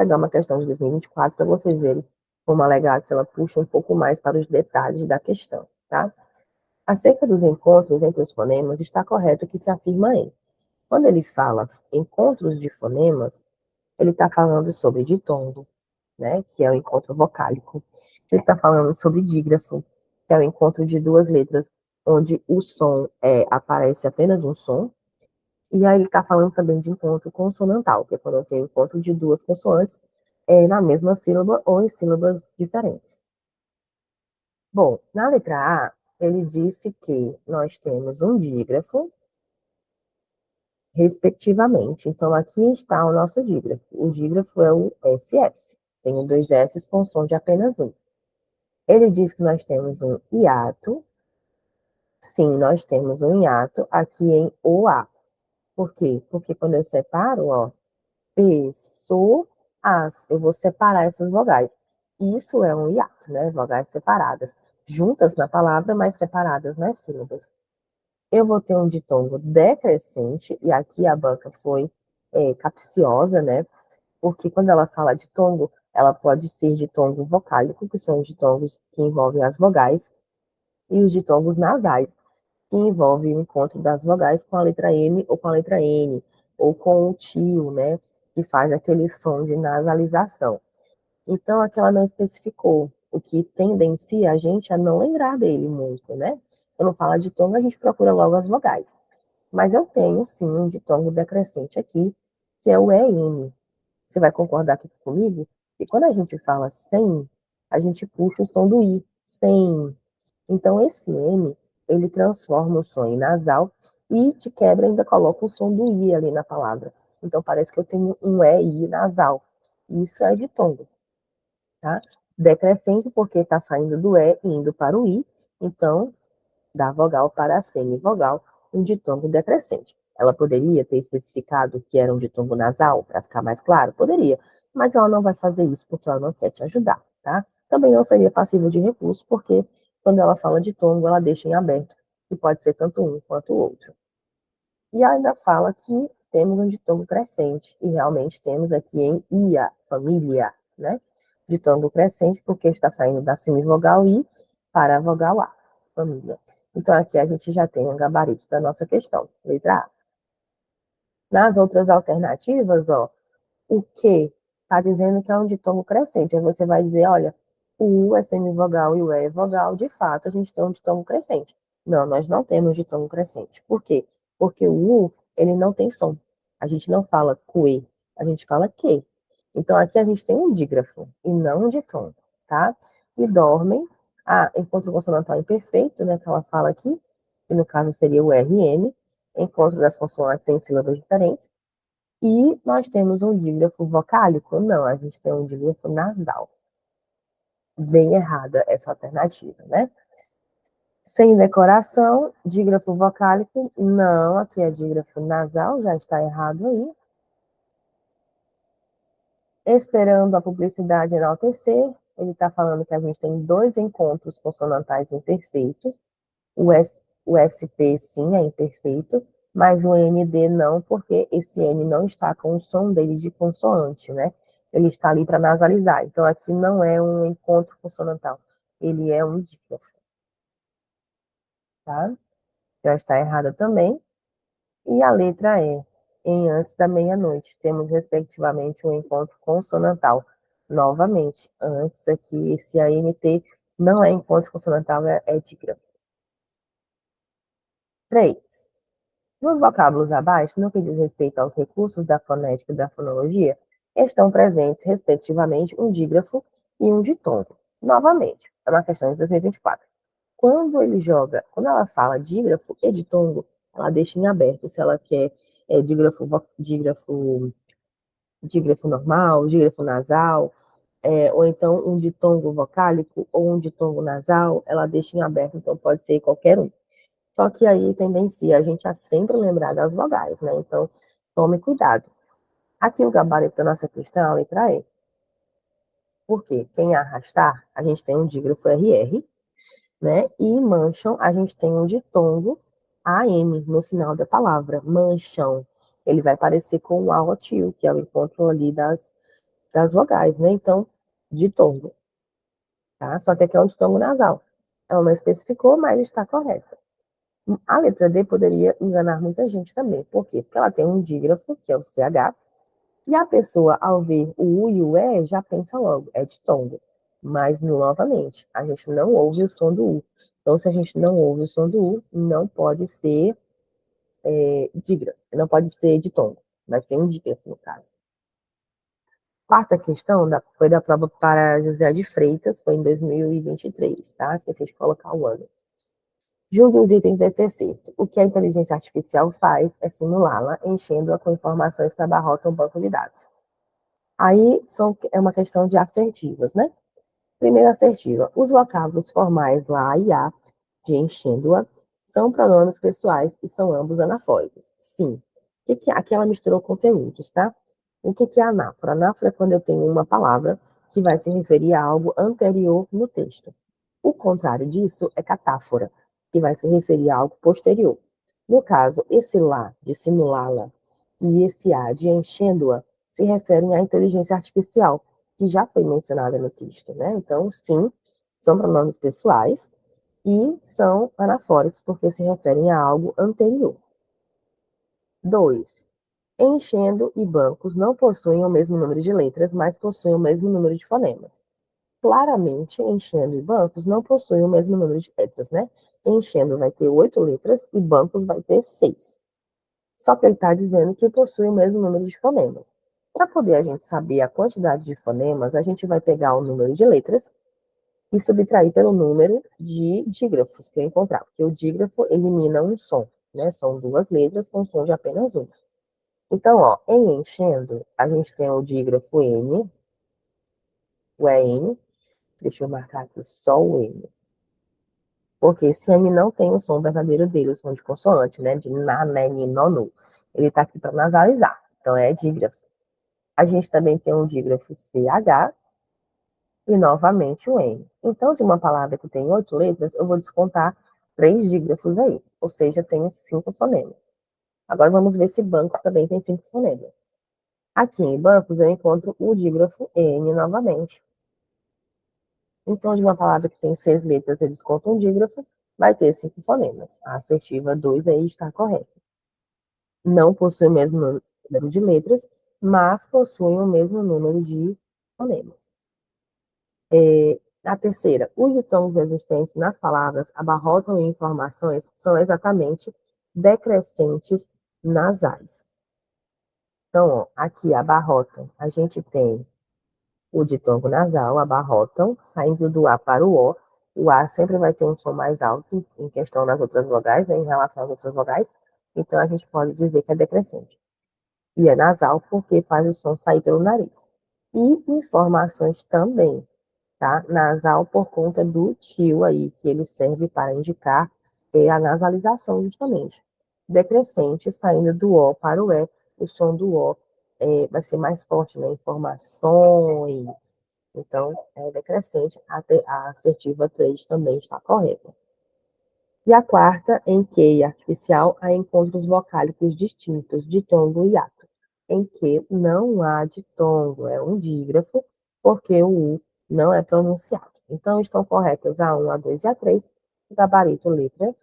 pegar uma questão de 2024 para vocês verem como a Legatz ela puxa um pouco mais para os detalhes da questão, tá? Acerca dos encontros entre os fonemas, está correto que se afirma em. Quando ele fala encontros de fonemas, ele está falando sobre ditongo, né, que é o encontro vocálico. Ele está falando sobre dígrafo, que é o encontro de duas letras, onde o som aparece apenas um som. E aí ele está falando também de encontro consonantal, que é quando eu tenho encontro de duas consoantes na mesma sílaba ou em sílabas diferentes. Bom, na letra A, ele disse que nós temos um dígrafo, respectivamente. Então, aqui está o nosso dígrafo. O dígrafo é o SS. Tenho dois S com som de apenas um. Ele diz que nós temos um hiato. Sim, nós temos um hiato aqui em OA. Por quê? Porque quando eu separo, ó, pessoas, eu vou separar essas vogais. Isso é um hiato, né? Vogais separadas. Juntas na palavra, mas separadas nas sílabas. Eu vou ter um ditongo decrescente, e aqui a banca foi capciosa, né? Porque quando ela fala ditongo, ela pode ser ditongo vocálico, que são os ditongos que envolvem as vogais, e os ditongos nasais, que envolvem o encontro das vogais com a letra M ou com a letra N, ou com o tio, né? Que faz aquele som de nasalização. Então, aqui ela não especificou, o que tendencia a gente a não lembrar dele muito, né? Quando fala de ditongo, a gente procura logo as vogais. Mas eu tenho, sim, um ditongo decrescente aqui, que é o EM. Você vai concordar aqui comigo? Que quando a gente fala sem, a gente puxa o som do I, sem. Então, esse M, ele transforma o som em nasal e, de quebra, ainda coloca o som do I ali na palavra. Então, parece que eu tenho um EI nasal. Isso é ditongo, tá? Decrescente porque está saindo do E e indo para o I. Então, da vogal para a semivogal, um ditongo decrescente. Ela poderia ter especificado que era um ditongo nasal, para ficar mais claro? Poderia, mas ela não vai fazer isso porque ela não quer te ajudar, tá? Também não seria passível de recurso, porque quando ela fala de tongo, ela deixa em aberto, que pode ser tanto um quanto o outro. E ainda fala que temos um ditongo crescente, e realmente temos aqui em ia, família, né? Ditongo crescente, porque está saindo da semivogal I para a vogal A, família. Então, aqui a gente já tem um gabarito da nossa questão, letra A. Nas outras alternativas, ó, o que está dizendo que é um ditongo crescente. Aí você vai dizer, olha, o U é semivogal e o E é vogal, de fato, a gente tem um ditongo crescente. Não, nós não temos ditongo crescente. Por quê? Porque o U, ele não tem som. A gente não fala que, a gente fala que. Então, aqui a gente tem um dígrafo e não um ditongo, tá? E dormem, encontro consonantal imperfeito, né, que ela fala aqui, que no caso seria o RN, encontro das consoantes em sílabas diferentes, e nós temos um dígrafo vocálico? Não, a gente tem um dígrafo nasal. Bem errada essa alternativa, né? Sem decoração, dígrafo vocálico? Não, aqui é dígrafo nasal, já está errado aí. Esperando a publicidade enaltecer, ele está falando que a gente tem dois encontros consonantais imperfeitos. O SP sim é imperfeito, mas o ND não, porque esse N não está com o som dele de consoante, né? Ele está ali para nasalizar. Então, aqui não é um encontro consonantal, ele é um dígrafo, tá? Já está errada também. E a letra E, em antes da meia-noite, temos respectivamente um encontro consonantal. Novamente, antes aqui, esse ANT não é encontro consonantal, é dígrafo. 3. Nos vocábulos abaixo, no que diz respeito aos recursos da fonética e da fonologia, estão presentes, respectivamente, um dígrafo e um ditongo. Novamente, é uma questão de 2024. Quando ela fala dígrafo e ditongo, ela deixa em aberto se ela quer dígrafo normal, dígrafo nasal, ou então um ditongo vocálico ou um ditongo nasal, ela deixa em aberto, então pode ser qualquer um. Só que aí tendencia a gente a sempre lembrar das vogais, né? Então, tome cuidado. Aqui o gabarito da nossa questão é a letra E. Por quê? Quem arrastar, a gente tem um dígrafo RR, né? E mancham, a gente tem um ditongo AM no final da palavra. Manchão. Ele vai parecer com o AOTIL, que é o encontro ali das vogais, né? Então, ditongo, tá? Só que aqui é um ditongo nasal. Ela não especificou, mas está correta. A letra D poderia enganar muita gente também. Por quê? Porque ela tem um dígrafo, que é o CH, e a pessoa, ao ver o U e o E, já pensa logo, é ditongo. Mas, novamente, a gente não ouve o som do U. Então, se a gente não ouve o som do U, não pode ser dígrafo, não pode ser ditongo, vai ser um dígrafo, no caso. Quarta questão foi da prova para José de Freitas, foi em 2023, tá? Esqueci de colocar o ano. Julgue os itens desse excerto. O que a inteligência artificial faz é simulá-la, enchendo-a com informações que abarrotam o banco de dados. Aí é uma questão de assertivas, né? Primeira assertiva. Os vocábulos formais lá e a, de enchendo-a, são pronomes pessoais e são ambos anafóricos. Sim. Aqui ela misturou conteúdos, tá? O que é anáfora? Anáfora é quando eu tenho uma palavra que vai se referir a algo anterior no texto. O contrário disso é catáfora, que vai se referir a algo posterior. No caso, esse lá, de simulá-la, e esse a, de enchendo-a, se referem à inteligência artificial, que já foi mencionada no texto, né? Então, sim, são pronomes pessoais e são anafóricos porque se referem a algo anterior. 2. Enchendo e bancos não possuem o mesmo número de letras, mas possuem o mesmo número de fonemas. Claramente, enchendo e bancos não possuem o mesmo número de letras, né? Enchendo vai ter 8 letras e bancos vai ter 6. Só que ele está dizendo que possui o mesmo número de fonemas. Para poder a gente saber a quantidade de fonemas, a gente vai pegar o número de letras e subtrair pelo número de dígrafos que eu encontrar, porque o dígrafo elimina um som, né? São duas letras com som de apenas uma. Então, ó, em enchendo, a gente tem o dígrafo N, o EN, deixa eu marcar aqui só o N, porque esse N não tem o som verdadeiro dele, o som de consoante, né? De na, né, ni, no, nu. Ele está aqui para nasalizar, então é dígrafo. A gente também tem o dígrafo CH e novamente o N. Então, de uma palavra que tem 8 letras, eu vou descontar 3 dígrafos aí, ou seja, tenho 5 fonemas. Agora vamos ver se bancos também tem 5 fonemas. Aqui em bancos eu encontro o dígrafo N novamente. Então, de uma palavra que tem 6 letras, eu desconto um dígrafo, vai ter 5 fonemas. A assertiva 2 aí está correta. Não possui o mesmo número de letras, mas possuem o mesmo número de fonemas. A terceira, os ditongos existentes nas palavras abarrotam informações que são exatamente decrescentes nasais. Então, ó, aqui abarrotam, a gente tem o ditongo nasal, abarrotam, saindo do A para o A sempre vai ter um som mais alto em questão das outras vogais, né, em relação às outras vogais, então a gente pode dizer que é decrescente. E é nasal porque faz o som sair pelo nariz. E informações também, tá? Nasal por conta do tio aí, que ele serve para indicar a nasalização justamente. Decrescente, saindo do O para o E, o som do O vai ser mais forte, né? Informações. Então, é decrescente, a assertiva 3 também está correta. E a quarta, em que artificial, há encontros vocálicos distintos, ditongo e hiato. Em que não há ditongo, é um dígrafo, porque o U não é pronunciado. Então, estão corretas a 1, a 2 e a 3. Gabarito letra